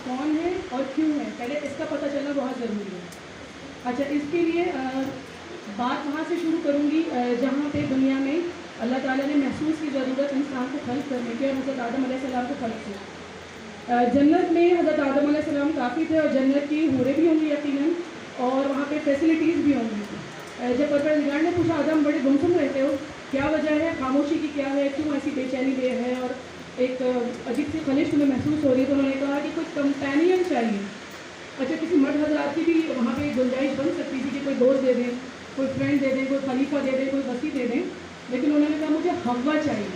कौन है और क्यों है, पहले इसका पता चलना बहुत ज़रूरी है। अच्छा, इसके लिए बात वहाँ से शुरू करूँगी जहाँ पे दुनिया में अल्लाह ताला ने महसूस की ज़रूरत इंसान को खल्क़ करने की और हज़रत आदम अलैहिस्सलाम को खल्क़ किया। जन्नत में हज़रत आदम अलैहिस्सलाम काफ़ी थे और जन्नत की हूरें भी होंगी यकीनन, और वहाँ पे फैसिलिटीज़ भी होंगी। जब परवरदिगार ने पूछा, आदम बड़े गुमसुम रहते हो, क्या वजह है, खामोशी की क्या है, क्यों ऐसी बेचैनी दे है और एक अजीब सी खलिश तुम्हें महसूस हो रही है, तो उन्होंने कहा कि कुछ कंपेनियन चाहिए। अच्छा, किसी मर्द हज़रात की भी वहाँ पे गुंजाइश बन सकती थी कि कोई दोस्त दे दें, कोई फ्रेंड दे दें, कोई खलीफा दे दें, कोई वसी दे दें, लेकिन उन्होंने कहा मुझे हव्वा चाहिए।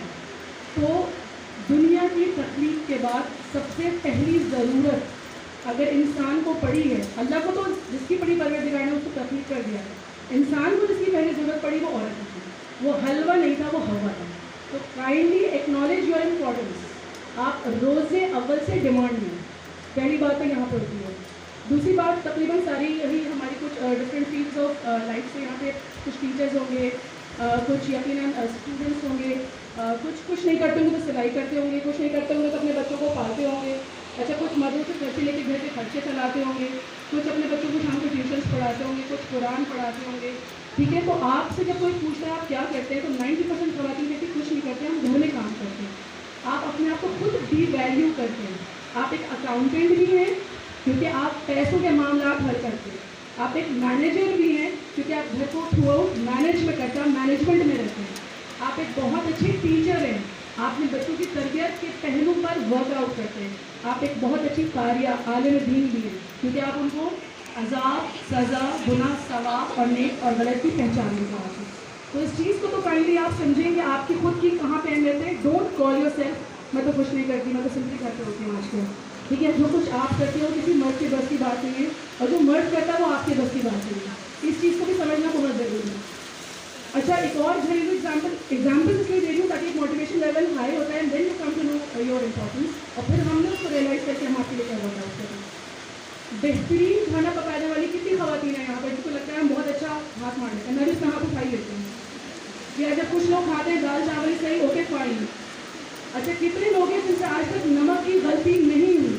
तो दुनिया की तख्लीक के बाद सबसे पहली ज़रूरत अगर इंसान को पड़ी है, अल्लाह को तो जिसकी पड़ी परवरदिगार ने उसको तख्लीक कर दिया है, इंसान को जिसकी पहली ज़रूरत पड़ी वो औरत थी। वो हलवा नहीं था, वो हवा था। तो काइंडली एक्नॉलेज योर इम्पोर्टेंस। आप रोज़े अव्वल से डिमांड में, पहली बात तो यहाँ पर होती है। दूसरी बात, तकरीबन सारी यही हमारी कुछ डिफरेंट फील्ड्स ऑफ लाइफ से यहाँ पे कुछ टीचर्स होंगे, कुछ यकीनन स्टूडेंट्स होंगे, कुछ नहीं करते होंगे तो सिलाई करते होंगे, कुछ नहीं करते होंगे तो अपने बच्चों को पालते होंगे। अच्छा, कुछ मदद से खर्चे लेके घर के खर्चे चलाते होंगे, कुछ अपने बच्चों को शाम को ट्यूशन्स पढ़ाते होंगे, कुछ कुरान पढ़ाते होंगे। ठीक है, तो आपसे जब कोई पूछता है आप क्या करते हैं, तो 90% खवातीन कहती कुछ नहीं करते, हम घर में काम करते हैं। आप अपने आप को खुद डीवैल्यू करते हैं। आप एक अकाउंटेंट भी हैं क्योंकि आप पैसों के मामला हल करते हैं। आप एक मैनेजर भी हैं क्योंकि आप घर को थ्रू आउट मैनेज में करते हैं, मैनेजमेंट में रहते हैं। आप एक बहुत अच्छे टीचर हैं, आपने बच्चों की तरबियत के पहलू पर वर्कआउट करते हैं। आप एक बहुत अच्छी कारिया आलिम दीन भी हैं क्योंकि आप उनको अज़ाब, सज़ा, गुनाह, सवाब और नेक और गलत की पहचान निकालते हैं। तो इस चीज़ को तो काइंडली आप समझें कि आपकी खुद की कहाँ पे अहमियत है। डोंट कॉल योर सेल्फ मैं तो कुछ नहीं करती, मैं तो सिंपली करते होती हूँ आजकल। ठीक है, जो कुछ आप करते हो किसी मर्द के बस की बात नहीं है, और जो मर्द करता है वो आपके बस की बात नहीं है। इस चीज़ को भी समझना बहुत ज़रूरी है। अच्छा, एक और घरेलू एग्जाम्पल इसलिए दे रही हूँ ताकि मोटिवेशन लेवल हाई होता है, then you come to know your importance, और फिर हमने उसको रियलाइज़ करके हम आपके लिए क्या वर्कआउट करें। बेहतरीन खाना पकाने वाली कितनी खवातीन है यहाँ पर जिसको लगता है हम बहुत अच्छा हाथ मार लेते हैं, मैं भी इसमें हाथ उठाई लेती हूँ। या जब कुछ लोग खाते हैं दाल चावल सही ओके फाइन। अच्छा, कितने लोग हैं जिनसे आज तक नमक की गलती नहीं हुई?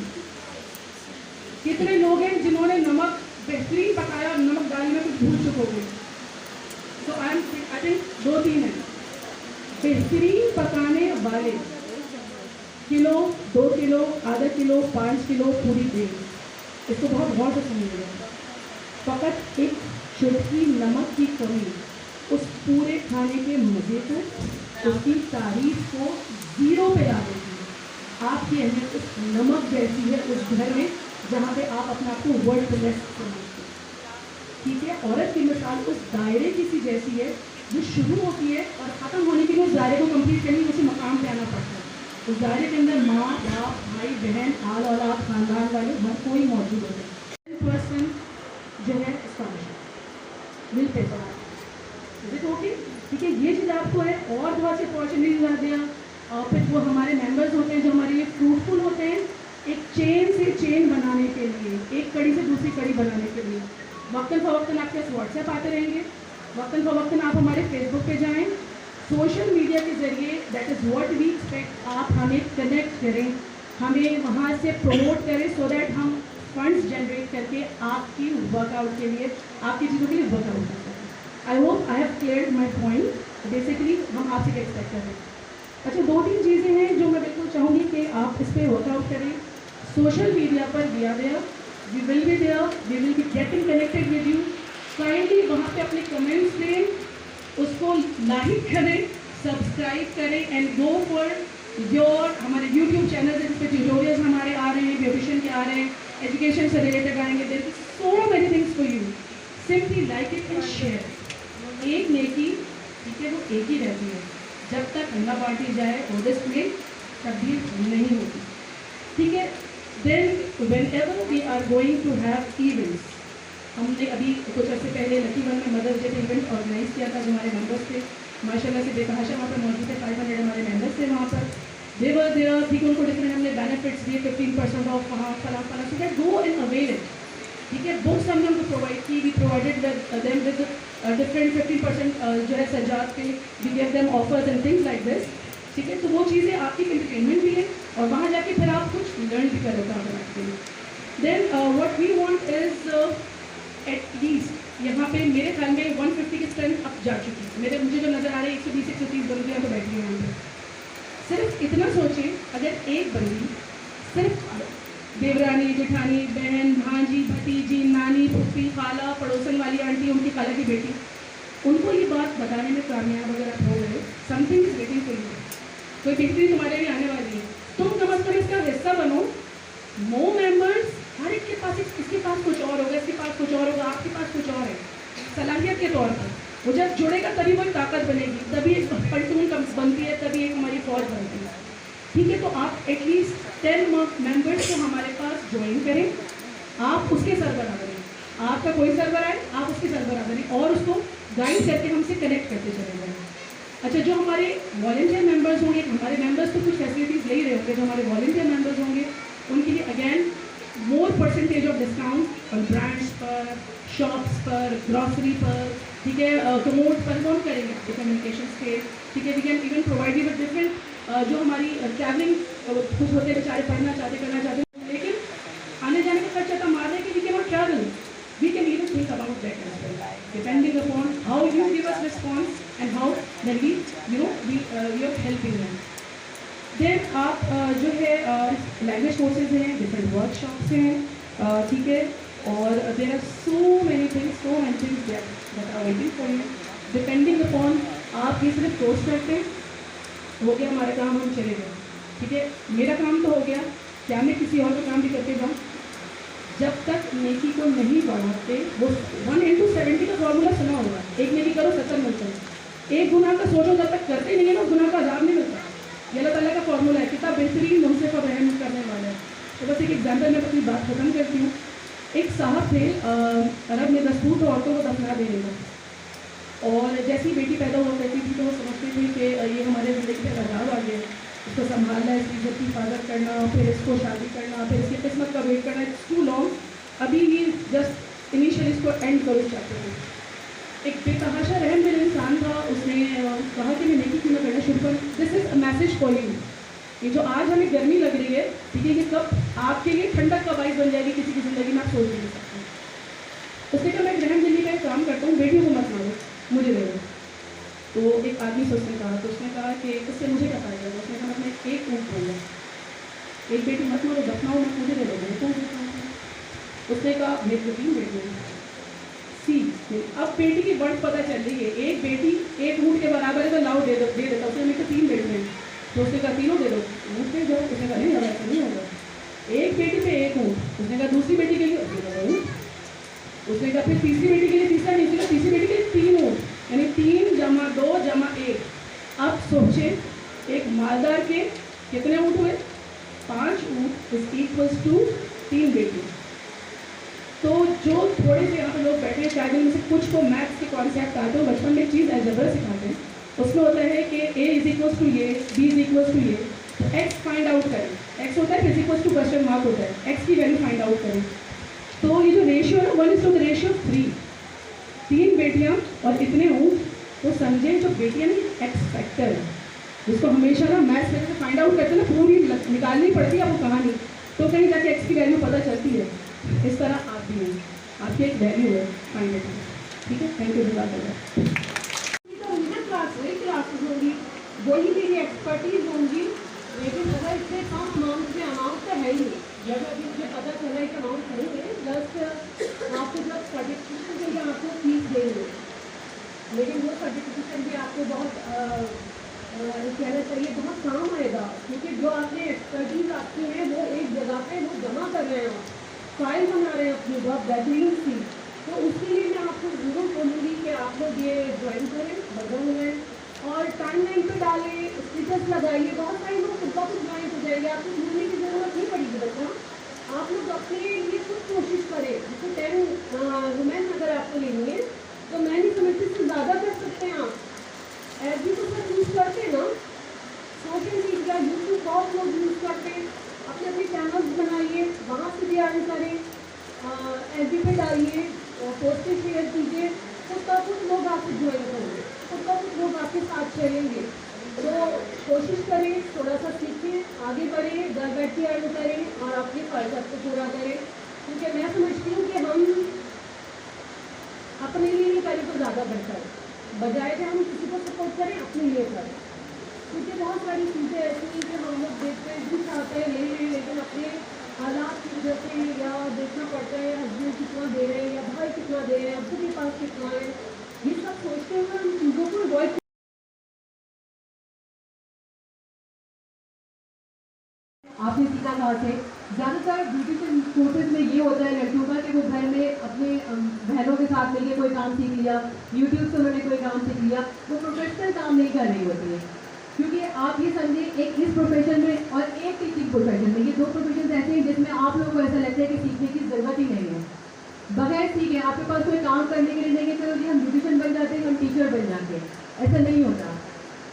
कितने लोग हैं जिन्होंने नमक बेहतरीन पकाया और नमक डालने में कुछ भूल चुकोगे? तो आई थिंक 2-3 हैं बेहतरीन पकाने वाले। किलो, 2 किलो, आधा किलो, 5 किलो पूरी प्लेट, इसको बहुत गौर से समझिएगा। फ़कत एक चुटकी नमक की कमी उस पूरे खाने के मज़े को, उसकी तारीफ को ज़ीरो पे ला देती है। आपकी अहमियत उस नमक जैसी है उस घर में जहाँ पे आप अपने आप को वर्डलेस समझते हैं। ठीक है, औरत की मिसाल उस दायरे की सी जैसी है जो शुरू होती है और ख़त्म होने के लिए उस दायरे को कंप्लीट करने के उसी मकाम पे आना पड़ता है। उस दायरे के अंदर माँ, बाप, भाई, बहन, आल औलाद, खानदान वाले हर कोई मौजूद होते हैं। पर्सन जो है स्कॉलरशिप मिल पेपर ओके। ठीक है, ये चीज़ आपको है और बहुत से अपॉर्चुनिटीज आते हैं। और फिर वो हमारे मेंबर्स होते हैं जो हमारे लिए फ्रूटफुल होते हैं एक चेन से चेन बनाने के लिए, एक कड़ी से दूसरी कड़ी बनाने के लिए। वक्तन फ़वक्तन आपके पास व्हाट्सएप आते रहेंगे, वक्तन फ़वक्तन आप हमारे फेसबुक पे जाएं। सोशल मीडिया के ज़रिए that is what we expect, आप हमें कनेक्ट करें, हमें वहाँ से प्रमोट करें सो दैट हम फंड्स जनरेट करके आपकी वर्कआउट के लिए, आपकी चीज़ों के लिए वर्कआउट कर सकें। I hope I have cleared my point. Basically हम आपसे क्या एक्सपेक्ट कर रहे हैं। अच्छा, 2-3 चीज़ें हैं जो मैं बिल्कुल चाहूँगी कि आप इस पर वर्कआउट करें। सोशल मीडिया पर we are there, we will be there, we will be getting connected with you. Kindly वहाँ पे अपने कमेंट्स दें, उसको लाइक करें, सब्सक्राइब करें एंड गो फॉर योर। हमारे यूट्यूब चैनल है जिस पर ट्यूटोरियल्स हमारे आ रहे हैं, ब्यूटिशियन के आ रहे हैं, एजुकेशन से रिलेटेड आएंगे। There is so many things for you, simply like it and share. एक नेकी, ठीक है, वो एक ही रहती है जब तक अल्लाह बांटी जाए और इसमें तब्दील नहीं होती। ठीक है, then whenever we are going to have events, हमने अभी कुछ अर्से पहले लकी वन में मदर्स डे इवेंट ऑर्गेनाइज किया था जो हमारे मेंबर्स थे। माशाल्लाह से बेतहाशा वहाँ पर मौजूद है, 500 हमारे मेंबर्स थे वहाँ पर। देवर देयर, ठीक है, उनको डिफरेंट हमने बेनिफिट्स दिए, 15% ऑफ वहाँ फला फला, so that go in avail it. ठीक है, बुक्स हमने उनको प्रोवाइड की, we provided them with different 15% जो है सजाद पे, we give them offers and things like this. ठीक है, तो वो चीज़ें आपकी एंटरटेनमेंट भी है और वहाँ जाके फिर आप कुछ लर्न भी कर रहे हो आपके लिए। Then what we want is at least यहाँ पे मेरे ख्याल में 150 की स्ट्रेंथ अब जा चुकी है। मुझे जो नज़र आ रहा है 120 130 बंदे यहाँ पे बैठी हैं। यहाँ पे सिर्फ इतना सोचें, अगर एक बंदी सिर्फ देवरानी, जेठानी, बहन, भांजी, भतीजी, नानी, फूफी, खाला, पड़ोसन वाली आंटी, उनकी खाला की बेटी, उनको ये बात बताने में कामयाब अगर आप हो गए, something is waiting for you. कोई बेहतरी तुम्हारे लिए आने वाली है, तुम कम अज कम इसका हिस्सा बनो। मोर मेंबर्स, हर एक के पास, इसके पास कुछ और होगा, इसके पास कुछ और होगा, आपके पास कुछ और है सलाहियत के तौर पर। वो जब जुड़ेगा तभी वो ताकत बनेगी, तभी एक पलटून बनती है, तभी एक हमारी फौज बनती है। ठीक है, तो आप एटलीस्ट 10 मेंबर्स को हमारे पास ज्वाइन करें, आप उसके सरबराह बनें। आपका कोई सरबराह है, आप उसके सरबराह बनें और उसको गाइड करके हमसे कनेक्ट करते चले जाएं। अच्छा, जो हमारे वॉलंटियर मेंबर्स होंगे, हमारे मेंबर्स तो कुछ फैसिलिटीज़ ले ही रहे होंगे, जो हमारे वॉलंटियर मेंबर्स होंगे उनके लिए again more percentage of discount और ब्रांड्स पर, शॉप्स पर, ग्रॉसरी पर, ठीक है, कमोड पर कौन करेंगे आपके कम्युनिकेशन के। ठीक है, we can even provide you with different जो हमारी ट्रैवलिंग कुछ होते बेचारे पढ़ना चाहते, करना चाहते, लेकिन आने जाने का खर्चा तो मारने के we can not travel, we can even think about that as well, depending upon how you give us response and how then we we are helping them. Then आप जो है लैंग्वेज कोर्सेज हैं, डिफरेंट वर्कशॉप्स हैं, ठीक है, और there are so many things that are waiting for you, depending upon आप ये सिर्फ कोर्स करते हैं, हो गया हमारा काम, हम चले गए। ठीक है, मेरा काम तो हो गया, क्या मैं किसी और का काम भी करके जाऊँ? जब तक नेकी को नहीं बढ़ाते, वो 1:70 का फॉर्मूला सुना होगा, एक नेकी करो 70 मिलता है, एक गुनाह का सोचो जब तक करते नहीं है ना, गुनाह का आज़ाब नहीं मिलता। ये अल्लाह ताला का फॉर्मूला है, कितना बेहतरीन हमसे पर रहम करने वाला है। तो बस एक एग्जाम्पल मैं अपनी बात खत्म करती हूँ। एक साहब थे, अरब में दस्तूर तो औरतों को दफना देने का, और जैसी बेटी पैदा हुआ करती थी तो वो समझते थे कि ये हमारे ज़िंदगी पे अजाब आ गया, इसको संभालना, इसकी इज्जत की हिफाजत करना, फिर इसको शादी करना, फिर इसकी किस्मत का वेट करना, इट्स टू लॉन्ग, अभी ये जस्ट इनिशियल इसको एंड करो चाहते हैं। एक बेतहाशा रहम दिल इंसान था, उसने कहा कि मैं नेकी क्यों ना करना शुरू कर। This is a message for you. ये जो आज हमें गर्मी लग रही है, ठीक है, ये कब आपके लिए ठंडक का बाइस बन जाएगी किसी की ज़िंदगी में, आप सोच नहीं सकते। उसने कहा मैं रहम दिल्ली का एक काम करता हूँ, बेटियों को मत मारो, मुझे दे दो। तो एक आदमी से उसने कहा, तो उसने कहा कि इससे मुझे क्या फ़ायदा है? उसने कहा मैं एक ऊँट दूँगा, एक बेटी मत मारो, दफनाओ मत, मुझे दे दो, मैं कौन देता हूँ। उसने कहा मेरे को 3 बेटियाँ सी। अब बेटी की वर्थ पता चल रही है, एक बेटी एक ऊँट के बराबर है तो लाओ दे देता। उसने मेरे को 3 बेटियाँ, तो उसने कहा तीनों दे दो, ऊँट पे जाओ। उसने कहा नहीं होगा, ऐसा नहीं होगा, एक बेटी पे एक ऊँट। उसने कहा दूसरी बेटी के लिए ऊँट। उसने कहा फिर तीसरी बेटी के लिए तीसरा नहीं, उसने तीसरी बेटी के लिए 3 ऊँट, यानी 3 + 2 + 1। अब सोचे एक मालदार के कितने ऊँट हुए? 5 ऊँट इज इक्वल्स टू 3 बेटी। तो जो थोड़े से यहाँ पे लोग बैठे हैं, शायद इनमें से कुछ को मैथ्स के कॉन्सेप्ट आते हो, बचपन में एक चीज़ अलजेब्रा सिखाते हैं, उसमें होता है कि a इज इक्वल्स टू ये, b इज इक्वल्स टू ये, तो x फाइंड आउट करें। x होता है इक्वल्स टू क्वेश्चन मार्क होता है, x की वैल्यू फाइंड आउट करें। तो ये जो रेशियो है 1:3, 3 बेटियाँ और इतने ऊँट, तो समझे जो बेटियाँ नहीं एक्स फैक्टर, जिसको हमेशा ना मैथ्स में फाइंड आउट करते हैं ना, पूरी निकालनी पड़ती है वो कहानी, तो कहीं जाके एक्स की वैल्यू पता चलती है। इस तरह आप भी हैं, आपकी एक वैल्यू है फाइंड आउट। ठीक है, थैंक यू। क्लासेस होंगी, वही मेरी एक्सपर्टीज होंगी, लेकिन अगर इससे कम अमाउंट में, अमाउंट तो है ही नहीं, जब अभी मुझे पता चला कि अमाउंट नहीं है, प्लस आपको जब सर्टिफिकेशन के लिए आपको फीस देंगे, लेकिन वो सर्टिफिकेशन भी आपको बहुत कहना चाहिए बहुत काम आएगा, क्योंकि जो आपने एक्सपर्टीज आपकी है वो एक जगह पे वो जमा कर रहे हैं, फाइल बना रहे हैं अपनी बहुत बेहतरीन सी। तो उसके लिए मैं आपको ज़रूर बोलूँगी कि आप लोग ये ज्वाइन करें, बदल लें और टाइम लाइन पर डालें, स्टिकर्स लगाइए। बहुत सारे लोग खुद ब खुद ज्वाइन हो जाएंगे, आपको ढूंढने की ज़रूरत नहीं पड़ेगी। बच्चा आप लोग अपने लिए खुद कोशिश करें। जैसे 10 वुमेन अगर आपको लेनी है तो मैं नहीं समझती इससे ज़्यादा कर सकते हैं आप। एफ बी तो सब यूज़ करते हैं ना, सोशल मीडिया, यूट्यूब बहुत लोग यूज़ करते हैं, अपने अपने चैनल्स बनाइए, वहाँ से भी अर्न करें, एफ बी पे डालिए, पोस्टें शेयर कीजिए, खुद का कुछ लोग आपको ज्वाइन करेंगे, खुद का कुछ लोग आपके साथ चलेंगे। तो कोशिश करें, थोड़ा सा सीखें, आगे बढ़ें, घर बैठ के अर्न करें और अपने ख्वाहिशात को पूरा करें। क्योंकि मैं समझती हूँ कि हम अपने लिए नहीं करें तो ज़्यादा बेहतर है, बजाय कि हम किसी को सपोर्ट करें अपने लिए करें। क्योंकि बहुत सारी चीज़ें ऐसी हैं कि हम लोग देखते हैं, भी चाहते हैं ले लें, लेकिन अपने हालात की वजह से या देखना पड़ता है हस्बैंड कितना दे रहे हैं या भाई कितना दे रहे हैं, अब्बू के पास कितना है, ये सब सोचते हुए हम चीज़ों को अवॉइड। आपने सीखा कहाँ से? ज़्यादातर ब्यूटिशियन कोर्सेज में ये होता है लड़कियों का कि वो घर में अपने बहनों के साथ मिलकर कोई काम सीख लिया, यूट्यूब से उन्होंने कोई काम सीख लिया, वो प्रोफेशनल काम नहीं कर रही होती है। क्योंकि आप ये समझिए एक इस प्रोफेशन में और एक टीचिंग प्रोफेशन में, ये दो प्रोफेशन ऐसे हैं जिसमें आप लोगों को ऐसा लगता है कि सीखने की ज़रूरत ही नहीं है। बगैर सीखे आपके पास कोई काम करने के लिए नहीं है, चलो जी हम ब्यूटिशियन बन जाते हैं, हम टीचर बन जाते हैं, ऐसा नहीं होता।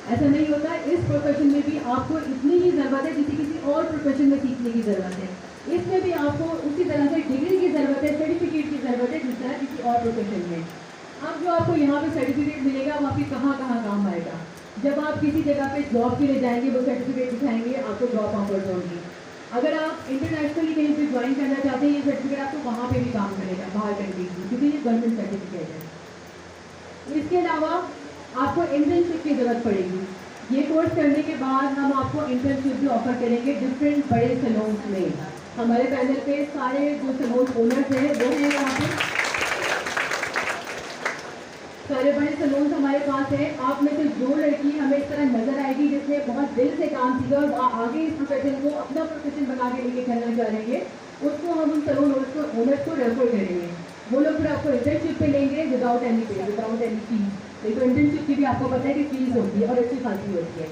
ऐसा नहीं होता। इस प्रोफेशन में भी आपको इतनी ही ज़रूरत है जितनी किसी और प्रोफेशन में सीखने की ज़रूरत है। इसमें भी आपको उसी तरह से डिग्री की ज़रूरत है, सर्टिफिकेट की ज़रूरत है जिस तरह किसी और प्रोफेशन में। अब जो आपको यहाँ पे सर्टिफिकेट मिलेगा वो आपके कहाँ कहाँ काम आएगा। जब आप किसी जगह पे जॉब के लिए जाएंगे वो सर्टिफिकेट दिखाएंगे, आपको जॉब ऑफर होगी। अगर आप इंटरनेशनली कहीं पे ज्वाइन करना चाहते हैं, ये सर्टिफिकेट आपको वहाँ पे भी काम करेगा बाहर कंट्रीज में, क्योंकि ये गवर्नमेंट सर्टिफिकेट है। इसके अलावा आपको इंटर्नशिप की ज़रूरत पड़ेगी। ये कोर्स करने के बाद हम आपको इंटर्नशिप भी ऑफर करेंगे डिफरेंट बड़े सैलून्स में। हमारे पैनल पे सारे जो सैलून ओनर्स हैं वो हैं यहाँ पे, सारे बड़े सैलून्स हमारे पास हैं। आप में से जो लड़की हमें इस तरह नजर आएगी जिसने बहुत दिल से काम सीखा और आगे इस प्रोफेशन को अपना प्रोफेशन बना के लेके चलना चाह रहे हैं, उसको हम उन सैलून ओनर्स को रेफर करेंगे। वो लोग फिर आपको इंटर्नशिप पे लेंगे विदाउट एनी पे, विदाउट एनी फीस। देखो इंटर्नशिप की भी आपको पता है कि फीस होती है और अच्छी खासी होती है।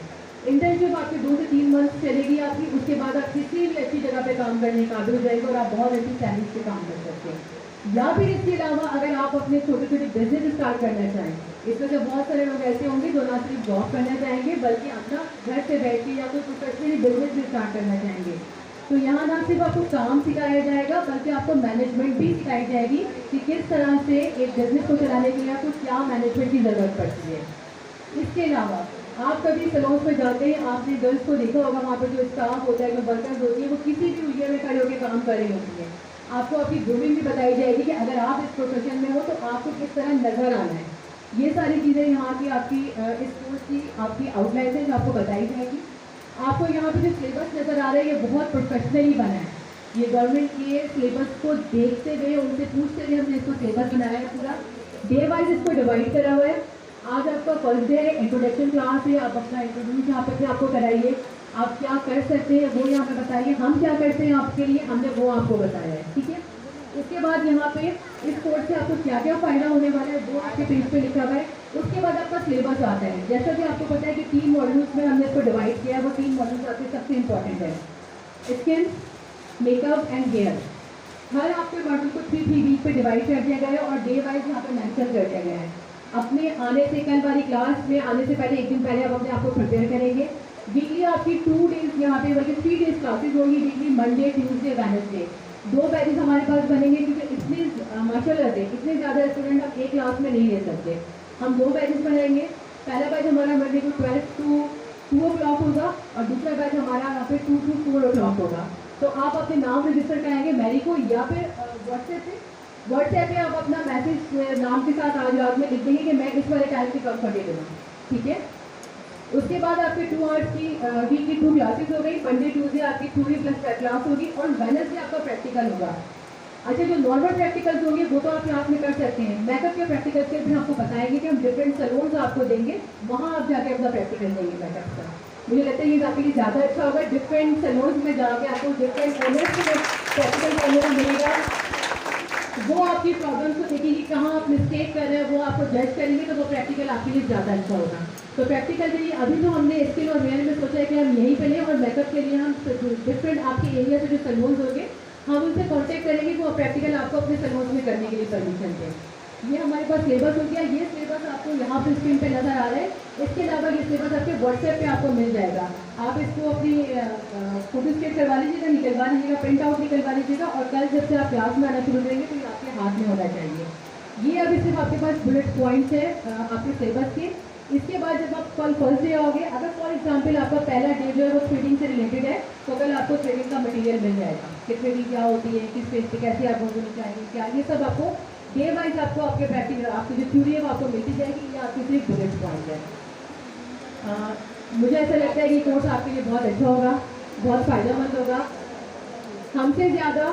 इंटर्नशिप आपकी 2 से 3 मंथ चलेगी आपकी, उसके बाद आप किसी भी अच्छी जगह पे काम करने का काबिल हो जाएगा और आप बहुत अच्छी सैलरी पे काम कर सकते हैं। या फिर इसके अलावा अगर आप अपने छोटे छोटे बिजनेस स्टार्ट करना चाहें, इसमें से बहुत सारे लोग ऐसे होंगे जो ना सिर्फ जॉब करना चाहेंगे बल्कि अपना घर से बैठ के या कोई प्रोफेशनली बिजनेस भी स्टार्ट करना चाहेंगे, तो यहाँ ना सिर्फ आपको काम सिखाया जाएगा बल्कि आपको मैनेजमेंट भी सिखाई जाएगी कि किस तरह से एक बिजनेस को चलाने के लिए आपको क्या मैनेजमेंट की ज़रूरत पड़ती है। इसके अलावा आप कभी सैलून पे जाते हैं, आपने गर्ल्स को देखा होगा, वहाँ पर जो स्टाफ होता है, जो वर्कर्स होती है, वो किसी भी उलिया में खड़े होकर काम कर रही होती है। आपको आपकी ग्रूमिंग भी बताई जाएगी कि अगर आप इस प्रोफेशन में हो तो आपको किस तरह नजर आना है। ये सारी चीज़ें यहाँ की आपकी इस कोर्स की आपकी आउटलाइन है जो आपको बताई जाएगी। आपको यहाँ पे जो सिलेबस नज़र आ रहा है ये बहुत प्रोफेशनली बना है। ये गवर्नमेंट के सिलेबस को देखते हुए, उनसे पूछते हुए हमने इसको सिलेबस बनाया है। पूरा डे वाइज इसको डिवाइड करा हुआ है। आज आपका फर्स्ट डे है, इंट्रोडक्शन क्लास है, आप अपना इंट्रोड्यूस यहाँ पर आपको कराइए, आप क्या कर सकते हैं वो यहाँ पे बताइए, हम क्या करते हैं आपके लिए, हमने वो आपको बताया है, ठीक है। उसके बाद यहाँ पे इस कोर्स से आपको क्या क्या फ़ायदा होने वाला है वो आपके पेज पे लिखा हुआ है। उसके बाद आपका सिलेबस आता है। जैसा कि आपको पता है कि 3 मॉड्यूल्स में हमने इसको डिवाइड किया है। वो 3 मॉड्यूल्स आपके सबसे इंपॉर्टेंट है, स्किन, मेकअप एंड हेयर। हर आपके मॉड्यूल को 3 वीक पे डिवाइड कर दिया गया है और डे वाइज यहाँ पे मेंशन कर दिया गया है। अपने आने से कल वाली क्लास में आने से पहले 1 दिन पहले आप अपने आप को प्रिपेयर करेंगे। वीकली आपकी 2 डेज यहाँ पे बल्कि 3 डेज क्लासेज होंगी weekly, Monday, Tuesday, Wednesday. 2 batches हमारे पास बनेंगे क्योंकि इतने माशाल्लाह से इतने ज़्यादा स्टूडेंट आप एक क्लास में नहीं ले सकते। हम 2 बैचेस बनाएंगे। पहला बैच हमारा मंडे को 12 to 2 o'clock होगा और दूसरा बैच हमारा यहाँ पे 2 to 4 o'clock होगा। तो आप अपने नाम रजिस्टर कराएंगे मैरी को या फिर व्हाट्सएप पे आप अपना मैसेज नाम के साथ आज रात में लिख देंगे कि मैं इस वाले टाइम से कंफर्टेबल हूँ, ठीक है। उसके बाद आपके 2 आवर्स की वीकली 2 क्लासेस हो गई। मंडे ट्यूसडे आपकी थ्योरी प्लस क्लास होगी और वेडनेसडे आपका प्रैक्टिकल होगा। अच्छा, जो नॉर्मल प्रैक्टिकल्स होंगे वो तो आप क्लास में कर सकते हैं। मेकअप के प्रैक्टिकल्स के भी आपको बताएंगे कि हम डिफरेंट सैलून्स आपको देंगे, वहाँ आप जाके अपना प्रैक्टिकल देंगे मेकअप का। मुझे लगता है ये आपके लिए ज़्यादा अच्छा होगा। डिफरेंट सैलून्स में जाके आपको डिफरेंट ओनर्स को प्रैक्टिकल करने को मिलेगा। वो आपकी प्रॉब्लम्स को देखेंगे, कहाँ आप मिस्टेक कर रहे हैं, वो आपको जज करेंगे, तो वो प्रैक्टिकल आपके लिए ज़्यादा अच्छा होगा। तो प्रैक्टिकल के लिए अभी तो हमने स्किन और हेयर में सोचा है कि हम यहीं पे लें और मेकअप के लिए हम डिफरेंट आपके एरिया से जो सैलून्स होंगे हम उनसे कांटेक्ट करेंगे कि वो प्रैक्टिकल आपको अपने सैलून में करने के लिए परमिशन दें। ये हमारे पास सिलेबस हो गया। ये सिलेबस आपको यहाँ पे स्क्रीन पे नज़र आ रहा है। इसके अलावा ये सिलेबस आपके व्हाट्सएप पे आपको मिल जाएगा। आप इसको अपनी फोटो स्टेट करवा लीजिएगा, निकलवा लीजिएगा, प्रिंट आउट निकलवा लीजिएगा और कल जब से आप क्लास में आना शुरू करेंगे तो ये आपके हाथ में होना चाहिए। ये अभी सिर्फ आपके पास बुलेट पॉइंट्स है आपके सिलेबस के। इसके बाद जब आप कल फर्स्ट डे आओगे, अगर फॉर एग्जांपल आपका पहला डे जो है वो थ्रेडिंग से रिलेटेड है, तो कल आपको थ्रेडिंग का मटेरियल मिल जाएगा कि थ्रेडिंग क्या होती है, किस फेस पे कैसे आप होनी चाहिए, क्या ये सब आपको डे वाइज आपको आपके प्रैक्टिस आपकी जो थ्योरी है वो आपको मिलती जाएगी। ये आपके सिर्फ बुलेट पॉइंट है। मुझे ऐसा लगता है कि कोर्स आपके लिए बहुत अच्छा होगा, बहुत फ़ायदेमंद होगा। हमसे ज़्यादा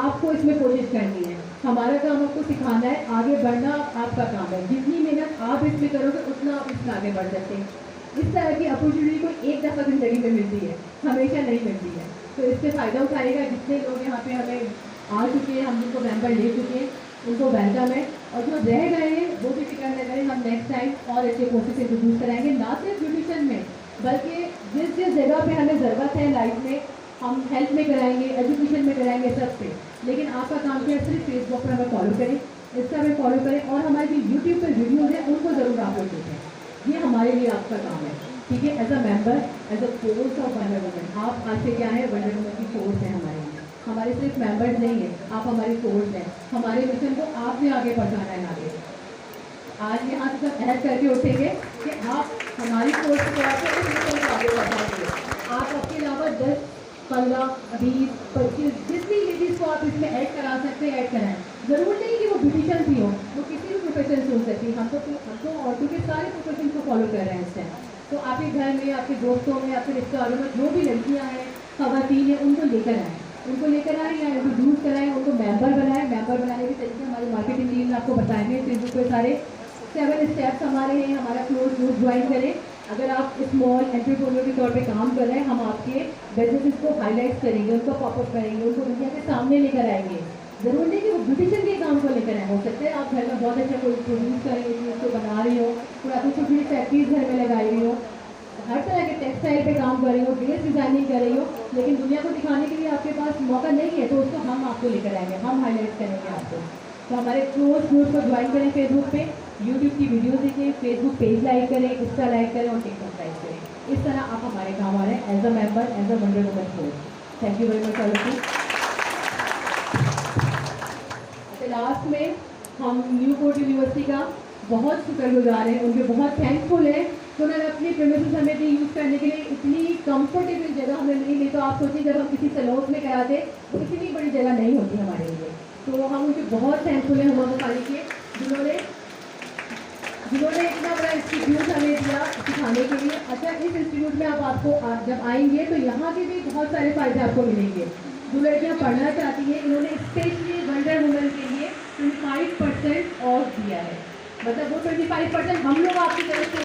आपको इसमें कोशिश करनी है, हमारा काम आपको सिखाना है, आगे बढ़ना आपका काम है। जितनी मेहनत आप इसमें करोगे उतना आप इसमें आगे बढ़ सकते हैं। इस तरह की अपॉर्चुनिटी को एक दफ़ा ज़िंदगी में मिलती है, हमेशा नहीं मिलती है। तो इससे फ़ायदा उठाएगा जितने लोग यहाँ पे हमें आ चुके हैं, हम जिनको मेंबर ले चुके हैं, उनको वेलकम है। और जो रह गए हैं वो भी फिक्र न करें, हम नेक्स्ट टाइम और अच्छे कोर्सेज इंट्रोड्यूस कराएंगे, ना सिर्फ ब्यूटिशियन में बल्कि जिस जिस जगह पे हमें ज़रूरत है लाइफ में, हम हेल्थ में कराएंगे, एजुकेशन में कराएंगे, सब पे। लेकिन आपका काम क्या है, सिर्फ फेसबुक पर हमें फॉलो करें, इंस्टा पे फॉलो करें, और हमारे जो यूट्यूब पर वीडियोज़ हैं उनको ज़रूर आप लोग देखें। ये हमारे लिए आपका काम है, ठीक है। As a member, as a force of wonder woman, आप आज से क्या है, वंडर वुमन की फोर्स है हमारे लिए। हमारे सिर्फ मेंबर्स नहीं है, आप हमारी फोर्स हैं। हमारे मिशन को आपने आगे बढ़ाना है। आगे आज यहाँ से सब अहद करके उठेंगे कि आप हमारी फोर्स को इस मिशन को आगे बढ़ाएंगे। आप आपके अलावा 10, 15, 20, 25 जितनी लेडीज़ को आप इसमें ऐड करा सकते हैं, ऐड कराएं। ज़रूर नहीं कि वो ब्यूटिशियन भी हो, वो किसी भी प्रोफेशन से हो सकती है। हम तो औरतों के सारे प्रोफेशन को फॉलो कर रहे हैं इस टाइम। तो आपके घर में, आपके दोस्तों में, आपके रिश्तेदारों में जो भी लड़कियाँ हैं, ख़वातीन हैं, उनको लेकर आएँ, या इंट्रोड्यूस कराएं, उनको मेंबर बनाएं। मेंबर बनाने के तरीके हमारी मार्केटिंग टीम ने आपको बताएंगे। फेसबुक पे सारे 7 स्टेप्स हमारे हैं। हमारा क्लोज ग्रुप ज्वाइन करें। अगर आप स्मॉल एंटरप्रेन्योर के तौर पे काम कर रहे हैं, हम आपके बिजनेस को हाईलाइट करेंगे, उनको पॉपअप करेंगे, उनको दुनिया के सामने लेकर आएंगे। ज़रूर नहीं कि वो ब्यूटिशियन के काम को लेकर आए, हो सकता है आप घर में बहुत अच्छा कोई प्रोड्यूस कर रही हो, उसको बना रही हो, कोई आपको छोटी छोटी फैक्ट्रीज घर में लगाई रही हो, हर तरह के टेक्सटाइल पे काम कर रही हो, ड्रेस डिज़ाइनिंग कर रही हो, लेकिन दुनिया को दिखाने के लिए आपके पास मौका नहीं है, तो उसको हम आपको लेकर आएंगे, हम हाईलाइट करेंगे आपको। तो हमारे क्लोज ग्रुप को ज्वाइन करें फेसबुक पे, यूट्यूब की वीडियो देखें, फेसबुक पेज लाइक करें, इंस्टा लाइक करें और टिकटॉक लाइक करें। इस तरह आप हमारे काम आ रहे हैं as a member, as a wonder woman force. Thank you very much all of you. Last में हम न्यूपोर्ट यूनिवर्सिटी का बहुत शुक्रगुजार हैं, उनके बहुत थैंकफुल हैं तो उन्होंने अपनी प्रीमिसेस हमें दी यूज़ करने के लिए। इतनी कंफर्टेबल जगह हमें मिली, नहीं तो आप सोचिए जब हम किसी सलोन में कराते तो इतनी बड़ी जगह नहीं होती हमारे लिए। तो हम उनके बहुत थैंकफुल हैं हुमा बुखारी के, जिन्होंने इतना बड़ा इंस्टीट्यूट हमें दिया सिखाने के लिए। अच्छा, इस इंस्टीट्यूट में आपको जब आएंगे तो यहाँ के भी बहुत सारे फ़ायदे आपको मिलेंगे। जो लड़कियाँ पढ़ना चाहती हैं, इन्होंने स्पेशली वंडर वुमन के लिए 25% ऑफ दिया है। मतलब वो 25% हम लोग आपकी तरफ से